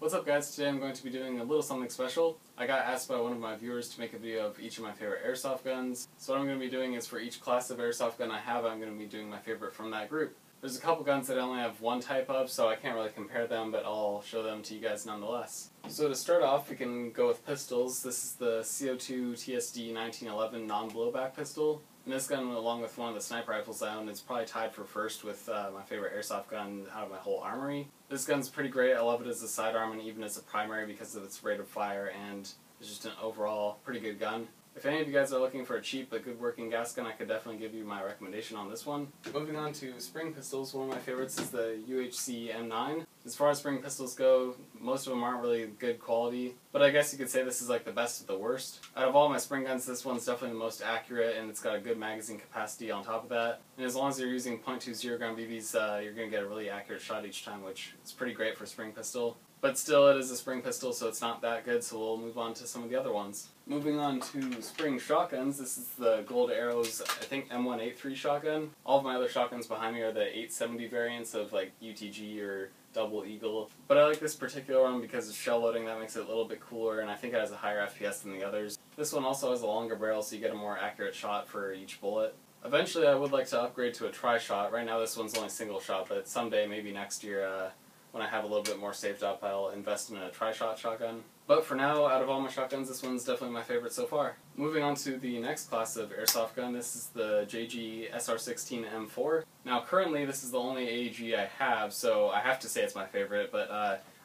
What's up guys, today I'm going to be doing a little something special. I got asked by one of my viewers to make a video of each of my favorite airsoft guns. So what I'm going to be doing is for each class of airsoft gun I have, I'm going to be doing my favorite from that group. There's a couple guns that I only have one type of, so I can't really compare them, but I'll show them to you guys nonetheless. So to start off, we can go with pistols. This is the CO2 TSD 1911 non-blowback pistol. And this gun, along with one of the sniper rifles I own, is probably tied for first with my favorite airsoft gun out of my whole armory. This gun's pretty great. I love it as a sidearm and even as a primary because of its rate of fire, and it's just an overall pretty good gun. If any of you guys are looking for a cheap but good working gas gun, I could definitely give you my recommendation on this one. Moving on to spring pistols, one of my favorites is the UHC M9. As far as spring pistols go, most of them aren't really good quality, but I guess you could say this is like the best of the worst. Out of all my spring guns, this one's definitely the most accurate, and it's got a good magazine capacity on top of that. And as long as you're using .20 gram BBs, you're going to get a really accurate shot each time, which is pretty great for a spring pistol. But still, it is a spring pistol, so it's not that good, so we'll move on to some of the other ones. Moving on to spring shotguns, this is the Gold Arrows, I think M183 shotgun. All of my other shotguns behind me are the 870 variants of like UTG or Double Eagle. But I like this particular one because it's shell loading, that makes it a little bit cooler, and I think it has a higher FPS than the others. This one also has a longer barrel, so you get a more accurate shot for each bullet. Eventually, I would like to upgrade to a tri-shot. Right now this one's only single shot, but someday, maybe next year, when I have a little bit more saved up, I'll invest in a tri-shot shotgun. But for now, out of all my shotguns, this one's definitely my favorite so far. Moving on to the next class of airsoft gun, this is the JG SR16 M4. Now currently this is the only AEG I have, so I have to say it's my favorite, but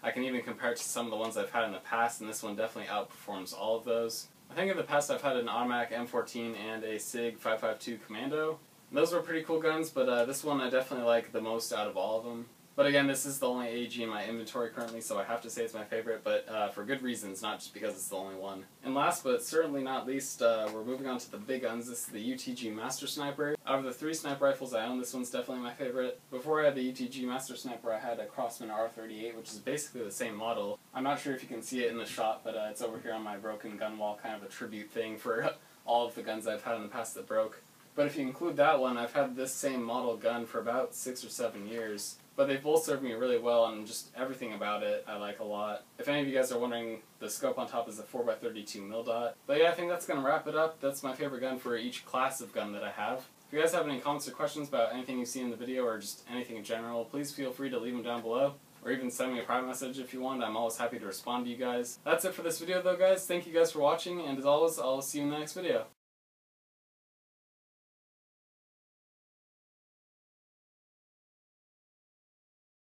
I can even compare it to some of the ones I've had in the past, and this one definitely outperforms all of those. I think in the past I've had an automatic M14 and a SIG 5.52 Commando. And those were pretty cool guns, but this one I definitely like the most out of all of them. But again, this is the only AEG in my inventory currently, so I have to say it's my favorite, but for good reasons, not just because it's the only one. And last but certainly not least, we're moving on to the big guns. This is the Utg Master Sniper. Out of the 3 sniper rifles I own, this one's definitely my favorite. Before I had the Utg Master Sniper, I had a Crosman R38, which is basically the same model. I'm not sure if you can see it in the shot, but it's over here on my broken gun wall, kind of a tribute thing for all of the guns I've had in the past that broke. But if you include that one, I've had this same model gun for about 6 or 7 years. But they both served me really well, and just everything about it I like a lot. If any of you guys are wondering, the scope on top is a 4x32 mil dot. But yeah, I think that's going to wrap it up. That's my favorite gun for each class of gun that I have. If you guys have any comments or questions about anything you see in the video, or just anything in general, please feel free to leave them down below. Or even send me a private message if you want. I'm always happy to respond to you guys. That's it for this video though, guys. Thank you guys for watching, and as always, I'll see you in the next video.